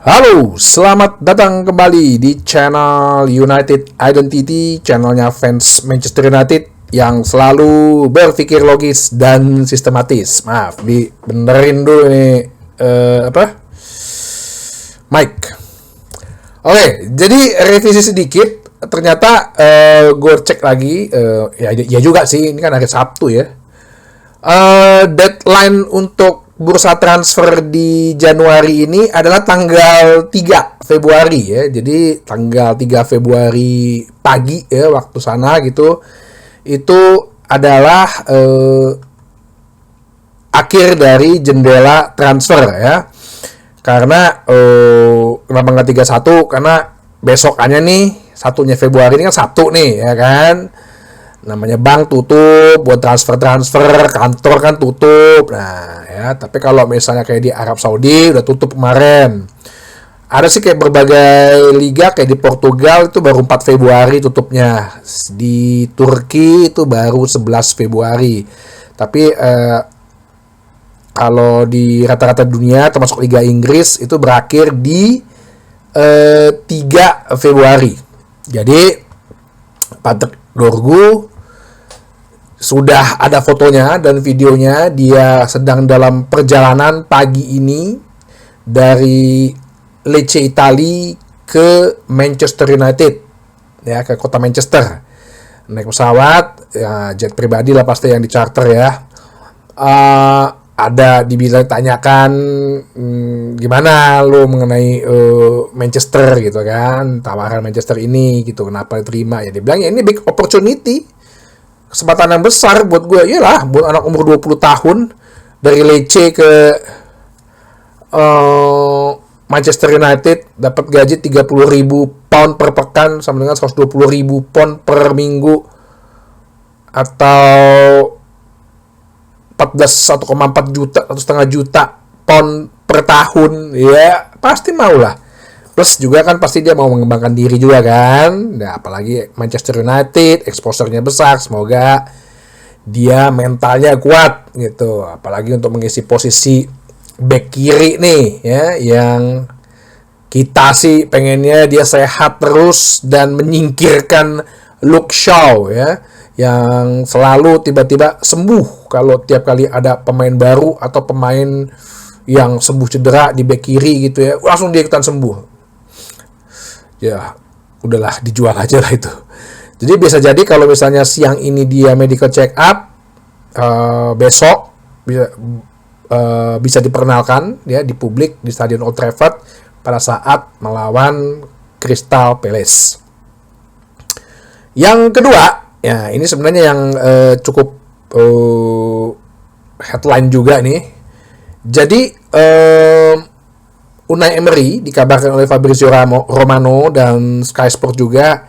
Halo, selamat datang kembali di channel United Identity, channelnya fans Manchester United yang selalu berpikir logis dan sistematis. Maaf, dibenerin dulu nih, Mike. Oke, jadi revisi sedikit. Ternyata gue cek lagi, ya juga sih, ini kan hari Sabtu ya. Deadline untuk bursa transfer di Januari ini adalah tanggal 3 Februari ya. Jadi tanggal 3 Februari pagi ya waktu sana gitu. Itu adalah akhir dari jendela transfer ya. Karena kenapa nggak 31? Karena besokannya nih 1 Februari ini kan Sabtu nih ya kan. Namanya bank tutup, buat transfer kantor kan tutup. Nah ya, tapi kalau misalnya kayak di Arab Saudi udah tutup kemarin. Ada sih kayak berbagai liga, kayak di Portugal itu baru 4 Februari tutupnya, di Turki itu baru 11 Februari. Tapi kalau di rata-rata dunia termasuk Liga Inggris itu berakhir di 3 Februari. Jadi Patrick Dorgu sudah ada fotonya dan videonya, dia sedang dalam perjalanan pagi ini dari Lecce Itali ke Manchester United ya, ke kota Manchester, naik pesawat ya, jet pribadi lah pasti yang dicharter ya. Ada dibilang tanyakan gimana lo mengenai Manchester gitu kan, tawaran Manchester ini gitu, kenapa diterima ya. Dia bilang ya ini big opportunity, kesempatan yang besar buat gue. Iyalah, buat anak umur 20 tahun dari Lecce ke Manchester United dapat gaji 30.000 pound per pekan sama dengan 120.000 pound per minggu atau 1,4 juta, 1,5 juta pound per tahun ya, pasti mau lah. Plus juga kan pasti dia mau mengembangkan diri juga kan. Nah, apalagi Manchester United, exposure-nya besar, semoga dia mentalnya kuat gitu. Apalagi untuk mengisi posisi back kiri nih ya, yang kita sih pengennya dia sehat terus dan menyingkirkan Luke Shaw ya, yang selalu tiba-tiba sembuh kalau tiap kali ada pemain baru atau pemain yang sembuh cedera di back kiri gitu ya, langsung dia ikutan sembuh. Ya udahlah, dijual aja lah itu. Jadi bisa jadi kalau misalnya siang ini dia medical check up, besok bisa diperkenalkan ya di publik di Stadion Old Trafford pada saat melawan Crystal Palace. Yang kedua ya, ini sebenarnya yang cukup headline juga nih. Jadi Unai Emery dikabarkan oleh Fabrizio Romano dan Sky Sport juga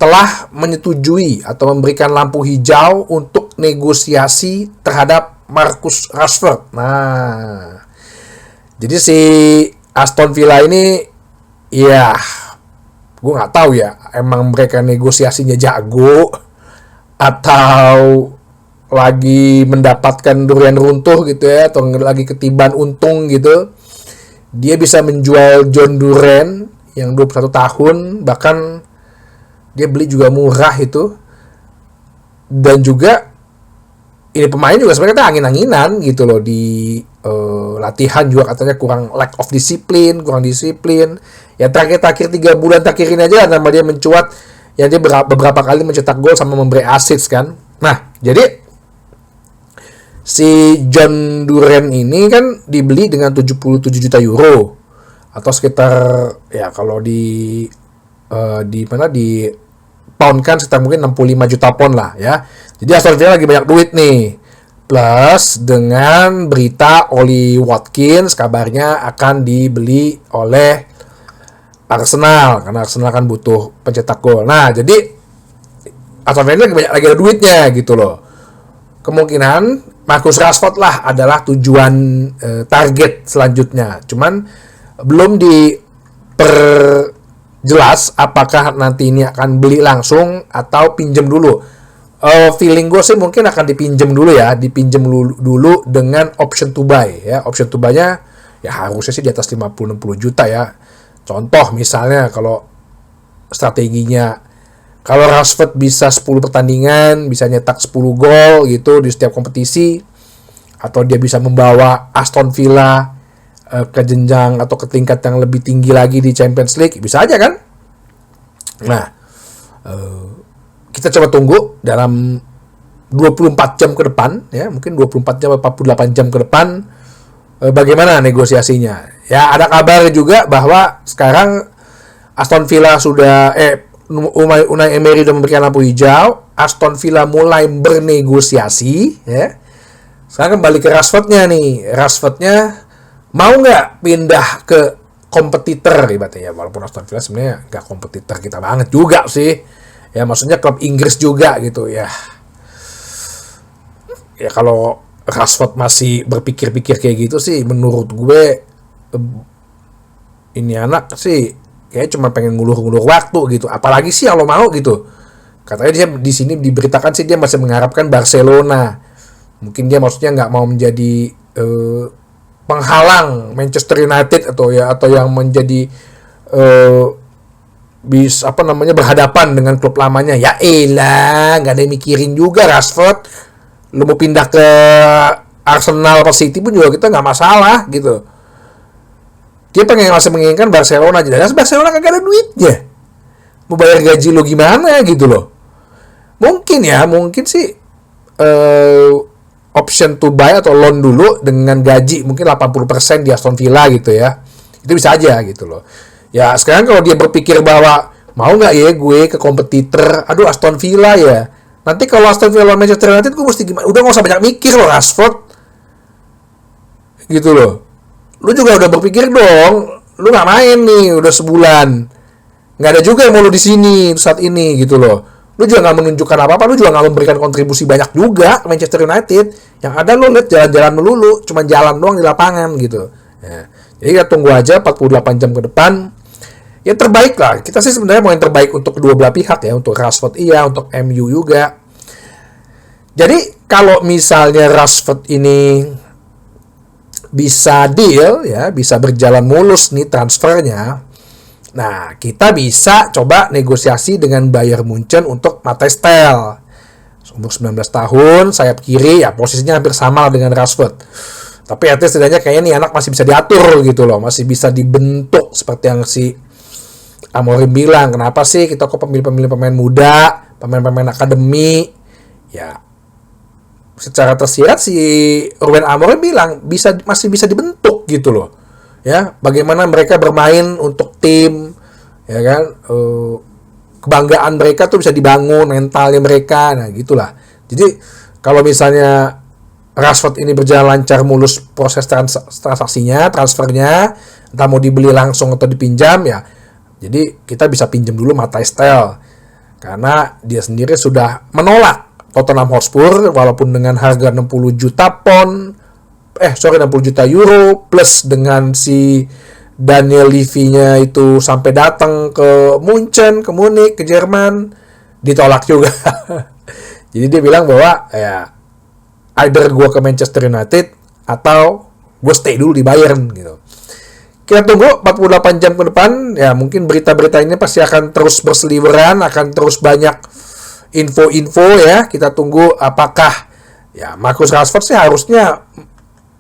telah menyetujui atau memberikan lampu hijau untuk negosiasi terhadap Marcus Rashford. Nah, jadi si Aston Villa ini ya gue nggak tahu ya, emang mereka negosiasinya jago atau lagi mendapatkan durian runtuh gitu ya, atau lagi ketiban untung gitu. Dia bisa menjual John Duran yang 21 tahun, bahkan dia beli juga murah itu. Dan juga ini pemain juga sebenarnya angin-anginan gitu loh, di latihan juga katanya kurang disiplin. Ya terakhir 3 bulan terakhir ini aja nama dia mencuat, yang dia beberapa kali mencetak gol sama memberi assist kan. Nah, jadi si John Duran ini kan dibeli dengan 77 juta euro atau sekitar ya kalau di pound kan sekitar mungkin 65 juta pound lah ya. Jadi Aston Villa lagi banyak duit nih. Plus dengan berita Oli Watkins kabarnya akan dibeli oleh Arsenal, karena Arsenal kan butuh pencetak gol. Nah, jadi Aston Villa lagi ada duitnya gitu loh. Kemungkinan Marcus Rashford lah adalah tujuan target selanjutnya. Cuman belum diperjelas apakah nanti ini akan beli langsung atau pinjam dulu. Feeling gue sih mungkin akan dipinjam dulu ya, dulu dengan option to buy ya. Option to buy-nya ya harusnya sih di atas 50-60 juta ya. Contoh misalnya kalau strateginya, kalau Rashford bisa 10 pertandingan, bisa nyetak 10 gol gitu di setiap kompetisi, atau dia bisa membawa Aston Villa ke jenjang atau ke tingkat yang lebih tinggi lagi di Champions League, bisa aja kan? Nah, kita coba tunggu dalam 24 jam ke depan, ya mungkin 24 jam, 48 jam ke depan, bagaimana negosiasinya. Ya, ada kabar juga bahwa sekarang Aston Villa sudah Unai Emery sudah memberikan lampu hijau. Aston Villa mulai bernegosiasi, ya. Sekarang kembali ke Rashford-nya nih. Rashford-nya mau nggak pindah ke kompetitor ibaratnya ya, walaupun Aston Villa sebenarnya nggak kompetitor kita banget juga sih. Ya maksudnya klub Inggris juga gitu ya. Ya kalau Rashford masih berpikir-pikir kayak gitu sih, menurut gue ini anak sih kayak cuma pengen ngulur-ngulur waktu gitu. Apalagi sih kalau mau gitu. Katanya dia di sini diberitakan sih dia masih mengharapkan Barcelona. Mungkin dia maksudnya nggak mau menjadi penghalang Manchester United atau yang menjadi berhadapan dengan klub lamanya. Ya elah, nggak ada yang mikirin juga Rashford. Lu mau pindah ke Arsenal atau City pun juga kita nggak masalah gitu. Dia masih menginginkan Barcelona aja. Dan Barcelona kagak ada duitnya. Mau bayar gaji lo gimana gitu loh. Mungkin sih option to buy atau loan dulu dengan gaji mungkin 80% di Aston Villa gitu ya. Itu bisa aja gitu loh. Ya sekarang kalau dia berpikir bahwa mau nggak ya gue ke kompetitor, aduh Aston Villa ya. Nanti kalau Aston Villa Manchester United gue mesti gimana? Udah nggak usah banyak mikir loh Rashford. Gitu loh. Lu juga udah berpikir dong, lu nggak main nih udah sebulan, nggak ada juga yang mau lu di sini saat ini gitu loh. Lu juga nggak menunjukkan apa-apa, lu juga nggak memberikan kontribusi banyak juga ke Manchester United. Yang ada lu lihat jalan-jalan melulu, cuma jalan doang di lapangan gitu. Ya. Jadi kita tunggu aja 48 jam ke depan. Ya terbaik lah. Kita sih sebenarnya mau yang terbaik untuk kedua belah pihak ya, untuk Rashford iya, untuk MU juga. Jadi kalau misalnya Rashford ini bisa deal ya, bisa berjalan mulus nih transfernya. Nah, kita bisa coba negosiasi dengan Bayern Munchen untuk Matthias Tel. Umur 19 tahun, sayap kiri, ya posisinya hampir sama dengan Rashford. Tapi setidaknya kayaknya nih anak masih bisa diatur gitu loh, masih bisa dibentuk seperti yang si Amorim bilang. Kenapa sih kita kok pemilih pemain muda, pemain-pemain akademi? Ya, secara tersirat si Ruben Amorim bilang masih bisa dibentuk gitu loh. Ya, bagaimana mereka bermain untuk tim, ya kan? Kebanggaan mereka tuh bisa dibangun, mentalnya mereka, nah gitulah. Jadi kalau misalnya Rashford ini berjalan lancar mulus proses transaksinya, transfernya, entah mau dibeli langsung atau dipinjam ya. Jadi kita bisa pinjam dulu Matthias Tel karena dia sendiri sudah menolak Tottenham Hotspur walaupun dengan harga 60 juta pound 60 juta euro plus dengan si Daniel Levy-nya itu sampai datang ke Munchen, ke Munich, ke Jerman, ditolak juga. Jadi dia bilang bahwa ya either gue ke Manchester United atau gue stay dulu di Bayern gitu. Kita tunggu 48 jam ke depan, ya mungkin berita-berita ini pasti akan terus berseliweran, akan terus banyak info-info ya. Kita tunggu apakah ya Marcus Rashford sih harusnya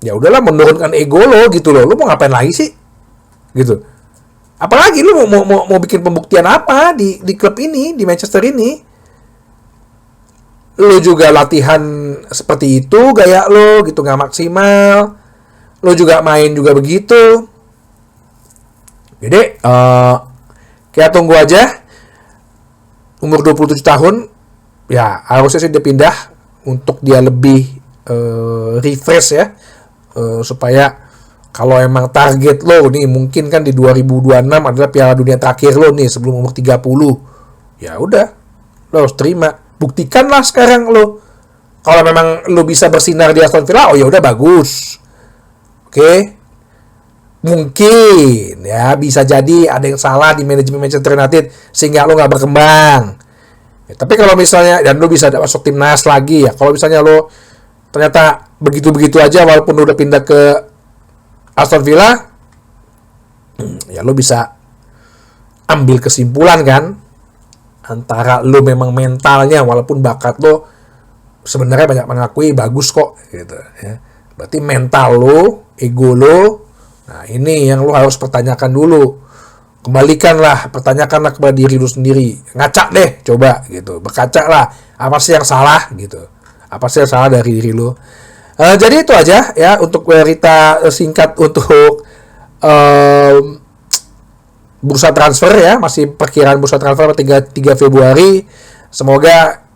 ya udahlah menurunkan ego lo gitu loh. Lo mau ngapain lagi sih? Gitu. Apalagi lo mau bikin pembuktian apa di klub ini, di Manchester ini? Lo juga latihan seperti itu gaya lo gitu nggak maksimal. Lo juga main juga begitu. Jadi kita tunggu aja. Umur 27 tahun ya harusnya sih dia pindah untuk dia lebih refresh ya. Supaya kalau emang target lo nih mungkin kan di 2026 adalah Piala Dunia terakhir lo nih sebelum umur 30. Ya udah, lo harus terima. Buktikanlah sekarang lo. Kalau memang lo bisa bersinar di Aston Villa, oh ya udah bagus. Oke. Mungkin ya bisa jadi ada yang salah di manajemen Manchester United sehingga lo nggak berkembang. Ya, tapi kalau misalnya dan lo bisa masuk timnas lagi ya. Kalau misalnya lo ternyata begitu-begitu aja walaupun udah pindah ke Aston Villa, ya lo bisa ambil kesimpulan kan, antara lo memang mentalnya walaupun bakat lo sebenarnya banyak mengakui bagus kok gitu ya. Berarti mental lo, ego lo, nah ini yang lo harus pertanyakan dulu. Pertanyakanlah kepada diri lu sendiri. Ngaca deh, coba gitu. Berkaca lah, apa sih yang salah gitu. Apa sih yang salah dari diri lu. Jadi itu aja ya untuk berita singkat untuk bursa transfer ya. Masih perkiraan bursa transfer 3 Februari. Semoga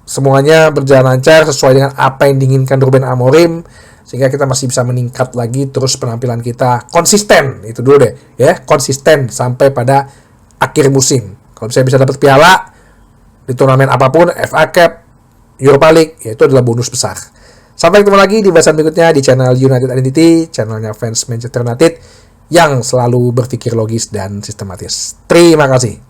semuanya berjalan lancar sesuai dengan apa yang diinginkan Ruben Amorim, sehingga kita masih bisa meningkat lagi terus penampilan kita konsisten. Itu dulu deh ya, konsisten sampai pada akhir musim. Kalau saya bisa dapat piala di turnamen apapun, FA Cup, Europa League, ya itu adalah bonus besar. Sampai ketemu lagi di bahasan berikutnya di channel United Identity, channelnya fans Manchester United yang selalu berpikir logis dan sistematis. Terima kasih.